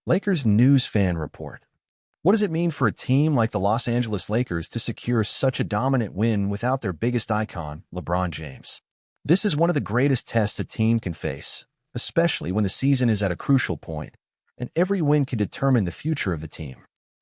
Lakers News Fan Report. What does it mean for a team like the Los Angeles Lakers to secure such a dominant win without their biggest icon, LeBron James? This is one of the greatest tests a team can face, especially when the season is at a crucial point, and every win can determine the future of the team.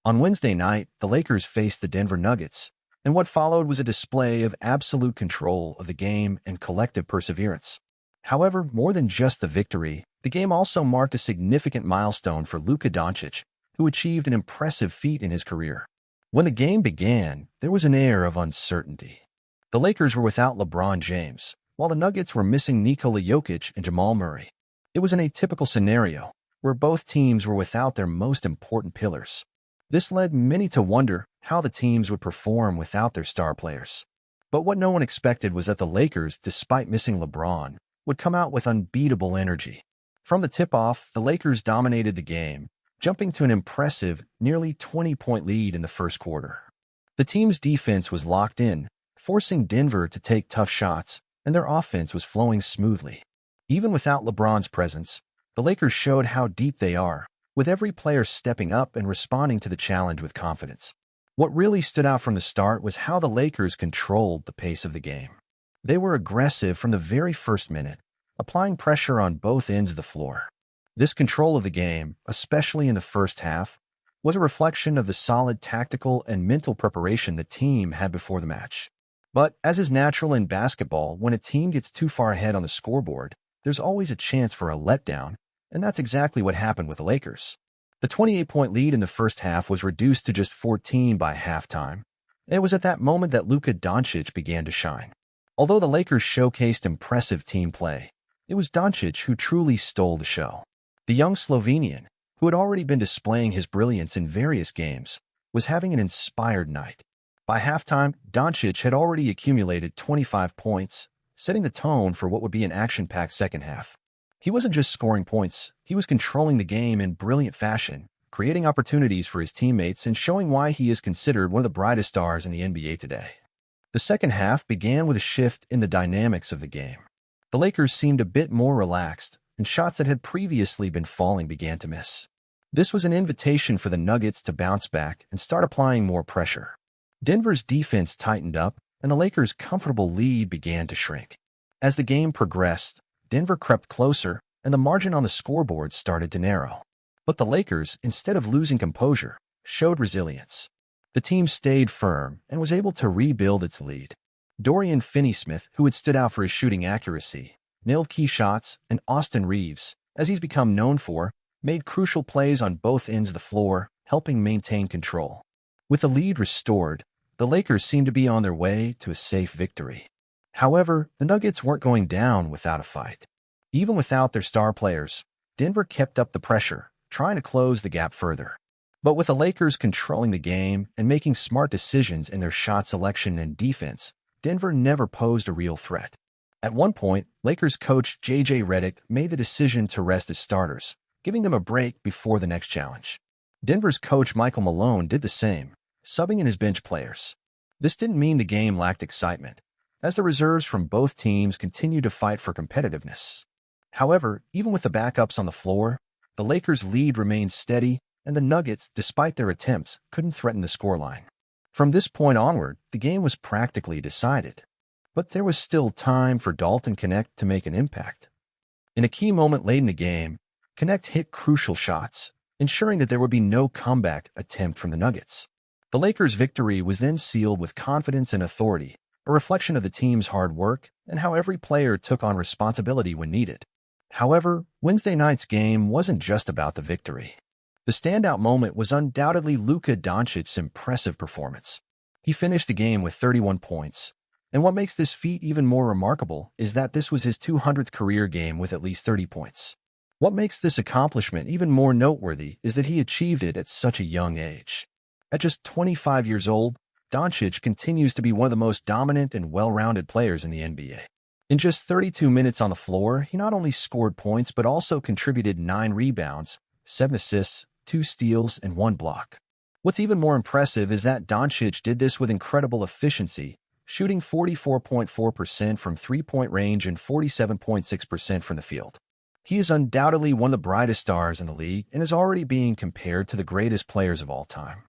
On Wednesday night, the Lakers faced the Denver Nuggets, and what followed was a display of absolute control of the game and collective perseverance. However, more than just the victory, the game also marked a significant milestone for Luca Doncic, who achieved an impressive feat in his career. When the game began, there was an air of uncertainty. The Lakers were without LeBron James, while the Nuggets were missing Nikola Jokic and Jamal Murray. It was an atypical scenario, where both teams were without their most important pillars. This led many to wonder how the teams would perform without their star players. But what no one expected was that the Lakers, despite missing LeBron, would come out with unbeatable energy. From the tip-off, the Lakers dominated the game, jumping to an impressive, nearly 20-point lead in the first quarter. The team's defense was locked in, forcing Denver to take tough shots, and their offense was flowing smoothly. Even without LeBron's presence, the Lakers showed how deep they are, with every player stepping up and responding to the challenge with confidence. What really stood out from the start was how the Lakers controlled the pace of the game. They were aggressive from the very first minute, applying pressure on both ends of the floor. This control of the game, especially in the first half, was a reflection of the solid tactical and mental preparation the team had before the match. But, as is natural in basketball, when a team gets too far ahead on the scoreboard, there's always a chance for a letdown, and that's exactly what happened with the Lakers. The 28-point lead in the first half was reduced to just 14 by halftime, and it was at that moment that Luca Doncic began to shine. Although the Lakers showcased impressive team play, it was Doncic who truly stole the show. The young Slovenian, who had already been displaying his brilliance in various games, was having an inspired night. By halftime, Doncic had already accumulated 25 points, setting the tone for what would be an action-packed second half. He wasn't just scoring points, he was controlling the game in brilliant fashion, creating opportunities for his teammates and showing why he is considered one of the brightest stars in the NBA today. The second half began with a shift in the dynamics of the game. The Lakers seemed a bit more relaxed, and shots that had previously been falling began to miss. This was an invitation for the Nuggets to bounce back and start applying more pressure. Denver's defense tightened up, and the Lakers' comfortable lead began to shrink. As the game progressed, Denver crept closer, and the margin on the scoreboard started to narrow. But the Lakers, instead of losing composure, showed resilience. The team stayed firm and was able to rebuild its lead. Dorian Finney-Smith, who had stood out for his shooting accuracy, nailed key shots, and Austin Reeves, as he's become known for, made crucial plays on both ends of the floor, helping maintain control. With the lead restored, the Lakers seemed to be on their way to a safe victory. However, the Nuggets weren't going down without a fight. Even without their star players, Denver kept up the pressure, trying to close the gap further. But with the Lakers controlling the game and making smart decisions in their shot selection and defense, Denver never posed a real threat. At one point, Lakers coach J.J. Redick made the decision to rest his starters, giving them a break before the next challenge. Denver's coach Michael Malone did the same, subbing in his bench players. This didn't mean the game lacked excitement, as the reserves from both teams continued to fight for competitiveness. However, even with the backups on the floor, the Lakers' lead remained steady, and the Nuggets, despite their attempts, couldn't threaten the scoreline. From this point onward, the game was practically decided. But there was still time for Dalton Knecht to make an impact. In a key moment late in the game, Knecht hit crucial shots, ensuring that there would be no comeback attempt from the Nuggets. The Lakers' victory was then sealed with confidence and authority, a reflection of the team's hard work and how every player took on responsibility when needed. However, Wednesday night's game wasn't just about the victory. The standout moment was undoubtedly Luca Doncic's impressive performance. He finished the game with 31 points, and what makes this feat even more remarkable is that this was his 200th career game with at least 30 points. What makes this accomplishment even more noteworthy is that he achieved it at such a young age. At just 25 years old, Doncic continues to be one of the most dominant and well-rounded players in the NBA. In just 32 minutes on the floor, he not only scored points but also contributed 9 rebounds, 7 assists, 2 steals, and 1 block. What's even more impressive is that Doncic did this with incredible efficiency, shooting 44.4% from three-point range and 47.6% from the field. He is undoubtedly one of the brightest stars in the league and is already being compared to the greatest players of all time.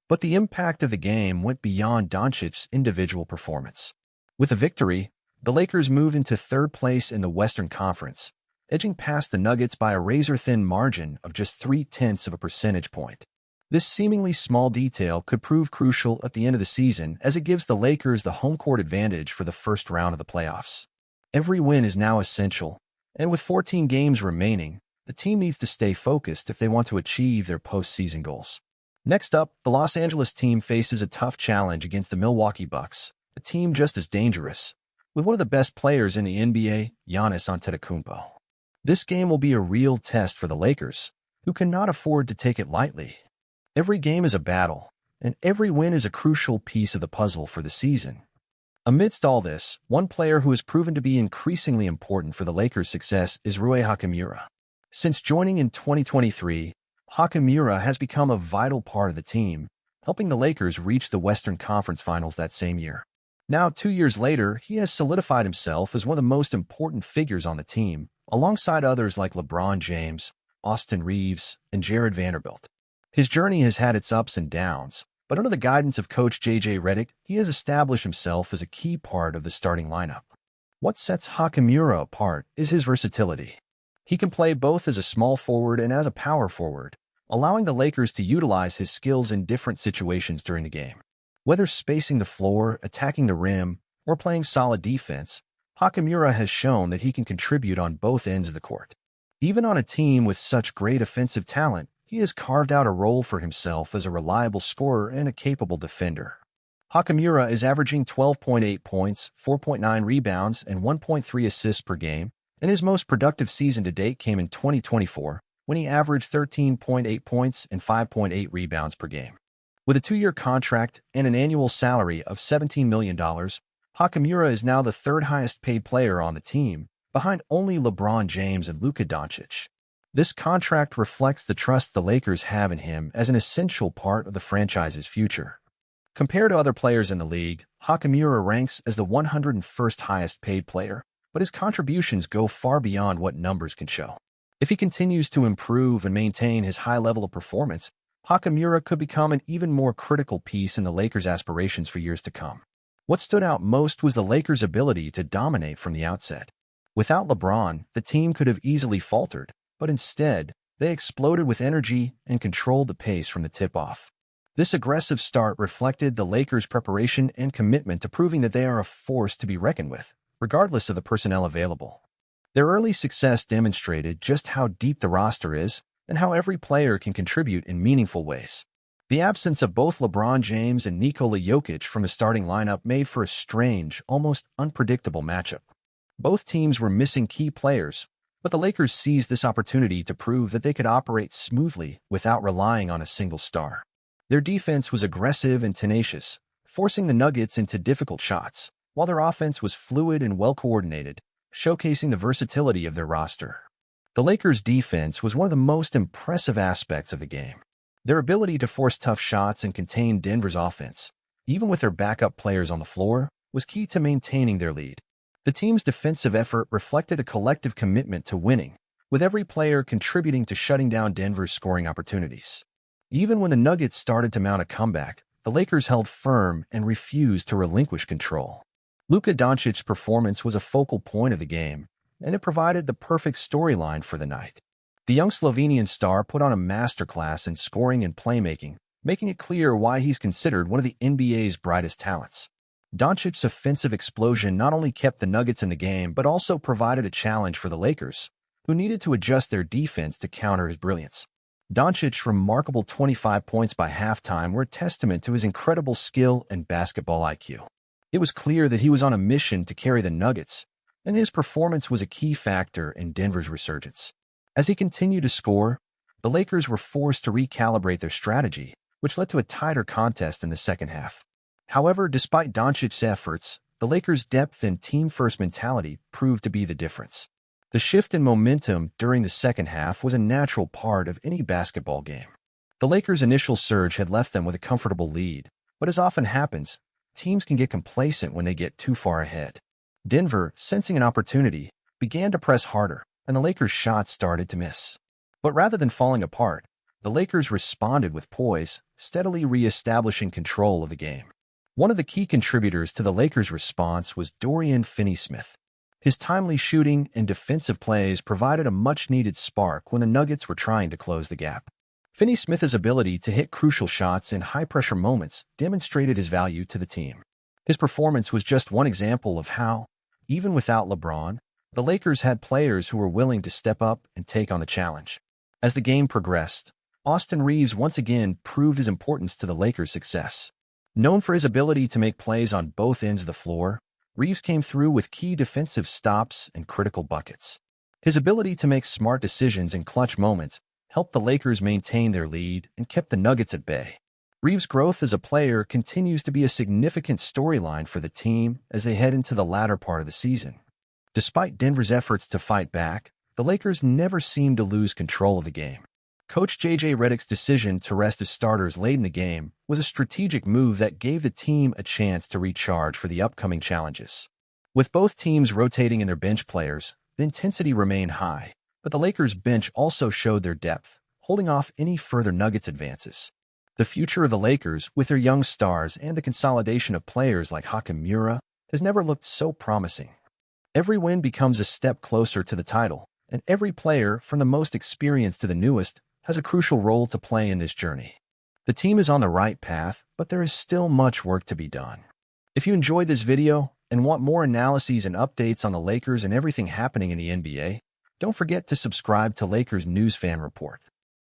But the impact of the game went beyond Doncic's individual performance. With the victory, the Lakers moved into third place in the Western Conference, edging past the Nuggets by a razor-thin margin of just 0.3 of a percentage point. This seemingly small detail could prove crucial at the end of the season as it gives the Lakers the home court advantage for the first round of the playoffs. Every win is now essential, and with 14 games remaining, the team needs to stay focused if they want to achieve their postseason goals. Next up, the Los Angeles team faces a tough challenge against the Milwaukee Bucks, a team just as dangerous, with one of the best players in the NBA, Giannis Antetokounmpo. This game will be a real test for the Lakers, who cannot afford to take it lightly. Every game is a battle, and every win is a crucial piece of the puzzle for the season. Amidst all this, one player who has proven to be increasingly important for the Lakers' success is Rui Hachimura. Since joining in 2023, Hachimura has become a vital part of the team, helping the Lakers reach the Western Conference Finals that same year. Now, 2 years later, he has solidified himself as one of the most important figures on the team, alongside others like LeBron James, Austin Reeves, and Jared Vanderbilt. His journey has had its ups and downs, but under the guidance of Coach J.J. Redick, he has established himself as a key part of the starting lineup. What sets Hachimura apart is his versatility. He can play both as a small forward and as a power forward, allowing the Lakers to utilize his skills in different situations during the game. Whether spacing the floor, attacking the rim, or playing solid defense, Hachimura has shown that he can contribute on both ends of the court. Even on a team with such great offensive talent, he has carved out a role for himself as a reliable scorer and a capable defender. Hachimura is averaging 12.8 points, 4.9 rebounds, and 1.3 assists per game, and his most productive season to date came in 2024, when he averaged 13.8 points and 5.8 rebounds per game. With a 2-year contract and an annual salary of $17 million, Hachimura is now the third highest paid player on the team, behind only LeBron James and Luca Donic. This contract reflects the trust the Lakers have in him as an essential part of the franchise's future. Compared to other players in the league, Hachimura ranks as the 101st highest paid player, but his contributions go far beyond what numbers can show. If he continues to improve and maintain his high level of performance, Hachimura could become an even more critical piece in the Lakers' aspirations for years to come. What stood out most was the Lakers' ability to dominate from the outset. Without LeBron, the team could have easily faltered, but instead, they exploded with energy and controlled the pace from the tip-off. This aggressive start reflected the Lakers' preparation and commitment to proving that they are a force to be reckoned with, regardless of the personnel available. Their early success demonstrated just how deep the roster is and how every player can contribute in meaningful ways. The absence of both LeBron James and Nikola Jokic from the starting lineup made for a strange, almost unpredictable matchup. Both teams were missing key players, but the Lakers seized this opportunity to prove that they could operate smoothly without relying on a single star. Their defense was aggressive and tenacious, forcing the Nuggets into difficult shots, while their offense was fluid and well-coordinated, showcasing the versatility of their roster. The Lakers' defense was one of the most impressive aspects of the game. Their ability to force tough shots and contain Denver's offense, even with their backup players on the floor, was key to maintaining their lead. The team's defensive effort reflected a collective commitment to winning, with every player contributing to shutting down Denver's scoring opportunities. Even when the Nuggets started to mount a comeback, the Lakers held firm and refused to relinquish control. Luca Doncic's performance was a focal point of the game, and it provided the perfect storyline for the night. The young Slovenian star put on a masterclass in scoring and playmaking, making it clear why he's considered one of the NBA's brightest talents. Doncic's offensive explosion not only kept the Nuggets in the game but also provided a challenge for the Lakers, who needed to adjust their defense to counter his brilliance. Doncic's remarkable 25 points by halftime were a testament to his incredible skill and basketball IQ. It was clear that he was on a mission to carry the Nuggets, and his performance was a key factor in Denver's resurgence. As he continued to score, the Lakers were forced to recalibrate their strategy, which led to a tighter contest in the second half. However, despite Doncic's efforts, the Lakers' depth and team-first mentality proved to be the difference. The shift in momentum during the second half was a natural part of any basketball game. The Lakers' initial surge had left them with a comfortable lead, but as often happens, teams can get complacent when they get too far ahead. Denver, sensing an opportunity, began to press harder, and the Lakers' shots started to miss. But rather than falling apart, the Lakers responded with poise, steadily re-establishing control of the game. One of the key contributors to the Lakers' response was Dorian Finney-Smith. His timely shooting and defensive plays provided a much-needed spark when the Nuggets were trying to close the gap. Finney-Smith's ability to hit crucial shots in high-pressure moments demonstrated his value to the team. His performance was just one example of how, even without LeBron, the Lakers had players who were willing to step up and take on the challenge. As the game progressed, Austin Reaves once again proved his importance to the Lakers' success. Known for his ability to make plays on both ends of the floor, Reaves came through with key defensive stops and critical buckets. His ability to make smart decisions in clutch moments helped the Lakers maintain their lead and kept the Nuggets at bay. Reaves' growth as a player continues to be a significant storyline for the team as they head into the latter part of the season. Despite Denver's efforts to fight back, the Lakers never seemed to lose control of the game. Coach J.J. Redick's decision to rest his starters late in the game was a strategic move that gave the team a chance to recharge for the upcoming challenges. With both teams rotating in their bench players, the intensity remained high, but the Lakers' bench also showed their depth, holding off any further Nuggets advances. The future of the Lakers, with their young stars and the consolidation of players like Hachimura, has never looked so promising. Every win becomes a step closer to the title, and every player, from the most experienced to the newest, has a crucial role to play in this journey. The team is on the right path, but there is still much work to be done. If you enjoyed this video and want more analyses and updates on the Lakers and everything happening in the NBA, don't forget to subscribe to Lakers News Fan Report.